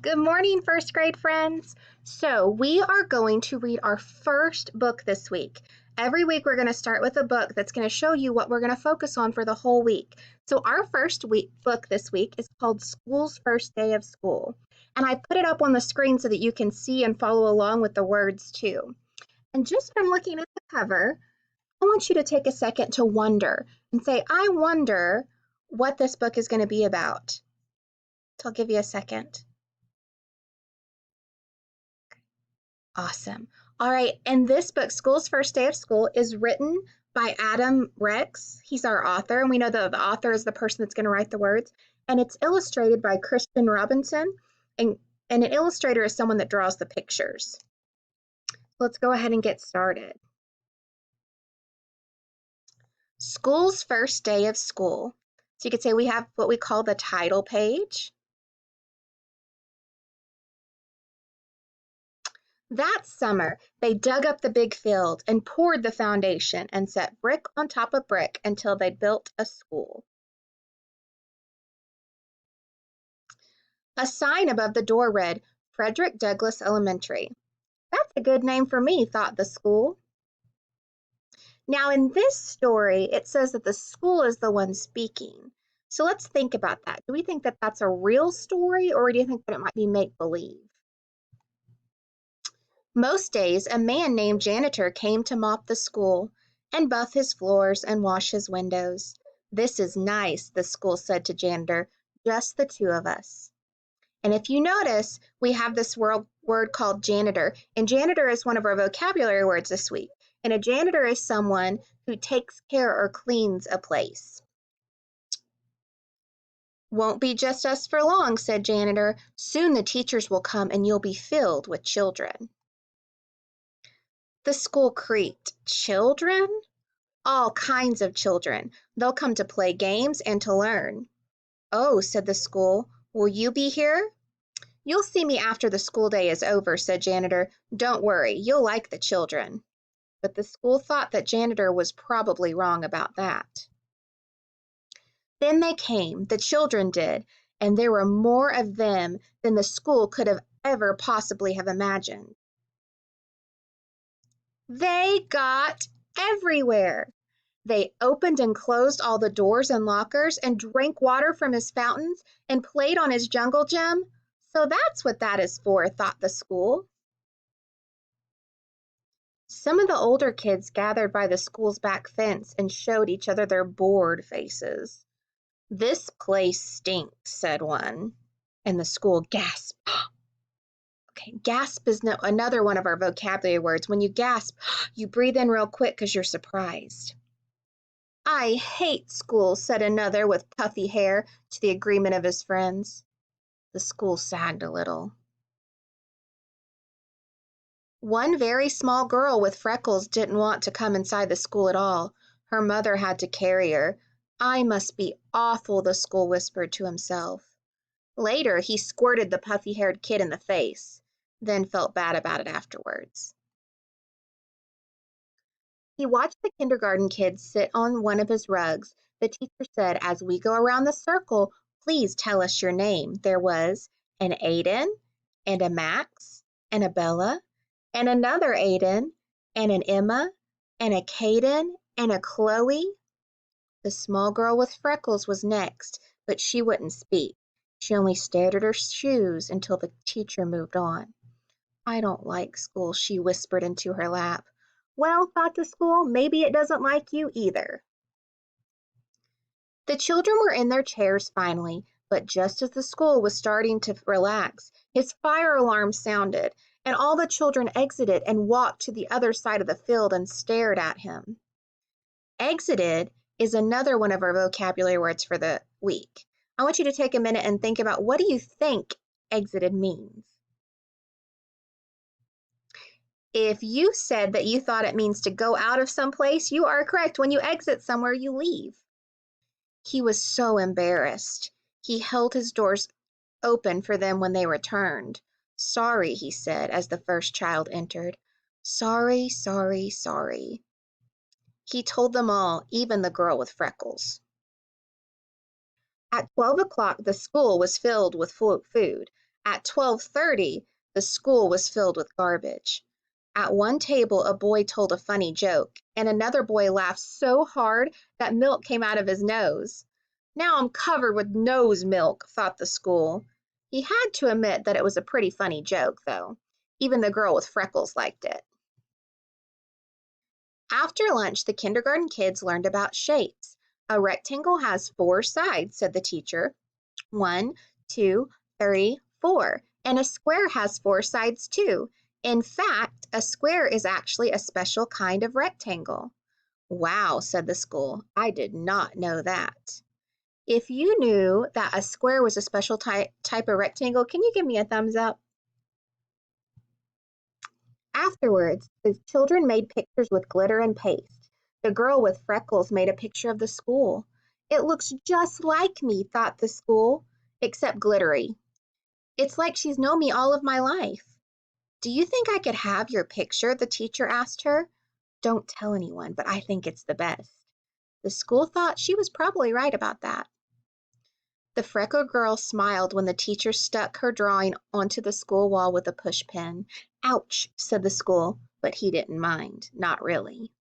Good morning, first grade friends. So, we are going to read our first book this week. Every week, we're going to start with a book that's going to show you what we're going to focus on for the whole week. So, our first book this week is called School's First Day of School. And I put it up on the screen so that you can see and follow along with the words too. And just from looking at the cover, I want you to take a second to wonder and say, I wonder what this book is going to be about. So, I'll give you a second. Awesome. All right. And this book, School's First Day of School, is written by Adam Rex. He's our author, and we know that the author is the person that's going to write the words. And it's illustrated by Christian Robinson. And an illustrator is someone that draws the pictures. Let's go ahead and get started. School's First Day of School. So you could say we have what we call the title page. That summer, they dug up the big field and poured the foundation and set brick on top of brick until they'd built a school. A sign above the door read, Frederick Douglass Elementary. That's a good name for me, thought the school. Now, in this story, it says that the school is the one speaking. So let's think about that. Do we think that that's a real story, or do you think that it might be make-believe? Most days, a man named Janitor came to mop the school and buff his floors and wash his windows. This is nice, the school said to Janitor, just the two of us. And if you notice, we have this word called janitor, and janitor is one of our vocabulary words this week. And a janitor is someone who takes care or cleans a place. Won't be just us for long, said Janitor. Soon the teachers will come and you'll be filled with children. The school creaked. Children? All kinds of children. They'll come to play games and to learn. Oh, said the school. Will you be here? You'll see me after the school day is over, said Janitor. Don't worry, you'll like the children. But the school thought that Janitor was probably wrong about that. Then they came, the children did, and there were more of them than the school could have ever possibly have imagined. They got everywhere. They opened and closed all the doors and lockers and drank water from his fountains and played on his jungle gym. So that's what that is for, thought the school. Some of the older kids gathered by the school's back fence and showed each other their bored faces. This place stinks, said one, and the school gasped. Okay, gasp is another one of our vocabulary words. When you gasp, you breathe in real quick because you're surprised. I hate school, said another with puffy hair, to the agreement of his friends. The school sagged a little. One very small girl with freckles didn't want to come inside the school at all. Her mother had to carry her. I must be awful, the school whispered to himself. Later, he squirted the puffy-haired kid in the face, then felt bad about it afterwards. He watched the kindergarten kids sit on one of his rugs. The teacher said, as we go around the circle, please tell us your name. There was an Aiden, and a Max, and a Bella, and another Aiden, and an Emma, and a Caden, and a Chloe. The small girl with freckles was next, but she wouldn't speak. She only stared at her shoes until the teacher moved on. I don't like school, she whispered into her lap. Well, thought the school, maybe it doesn't like you either. The children were in their chairs finally, but just as the school was starting to relax, his fire alarm sounded, and all the children exited and walked to the other side of the field and stared at him. Exited is another one of our vocabulary words for the week. I want you to take a minute and think about, what do you think exited means? If you said that you thought it means to go out of some place, you are correct. When you exit somewhere, you leave. He was so embarrassed. He held his doors open for them when they returned. Sorry, he said as the first child entered. Sorry, sorry, sorry. He told them all, even the girl with freckles. At 12 o'clock, the school was filled with food. At 12:30, the school was filled with garbage. At one table, a boy told a funny joke, and another boy laughed so hard that milk came out of his nose. Now I'm covered with nose milk, thought the school. He had to admit that it was a pretty funny joke, though. Even the girl with freckles liked it. After lunch, the kindergarten kids learned about shapes. A rectangle has 4 sides, said the teacher. 1, 2, 3, 4. And a square has 4 sides too. In fact, a square is actually a special kind of rectangle. Wow, said the school. I did not know that. If you knew that a square was a special type of rectangle, can you give me a thumbs up? Afterwards, the children made pictures with glitter and paste. The girl with freckles made a picture of the school. It looks just like me, thought the school, except glittery. It's like she's known me all of my life. Do you think I could have your picture? The teacher asked her. Don't tell anyone, but I think it's the best. The school thought she was probably right about that. The freckled girl smiled when the teacher stuck her drawing onto the school wall with a push pin. Ouch, said the school, but he didn't mind, not really.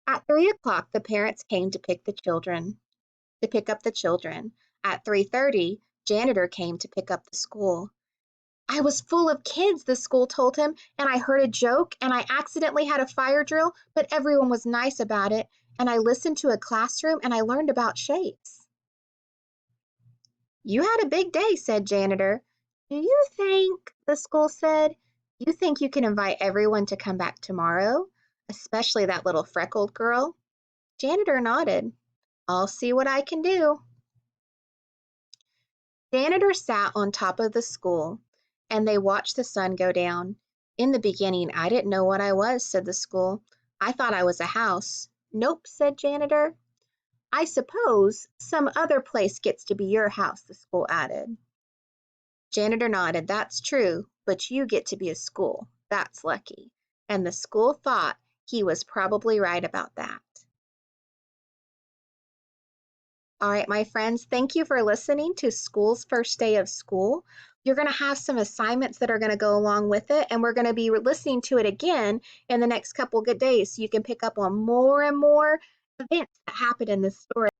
At 3 o'clock, the parents came to pick up the children. At 3:30, janitor came to pick up the school. I was full of kids, the school told him, and I heard a joke, and I accidentally had a fire drill, but everyone was nice about it, and I listened to a classroom, and I learned about shapes. You had a big day, said janitor. Do you think, the school said, you think you can invite everyone to come back tomorrow, especially that little freckled girl? Janitor nodded. I'll see what I can do. Janitor sat on top of the school, and they watched the sun go down. In the beginning, I didn't know what I was, said the school. I thought I was a house. Nope, said janitor. I suppose some other place gets to be your house, the school added. Janitor nodded. That's true, but you get to be a school. That's lucky. And the school thought he was probably right about that. All right, my friends, thank you for listening to School's First Day of School. You're going to have some assignments that are going to go along with it, and we're going to be listening to it again in the next couple of good days so you can pick up on more and more events that happen in this story.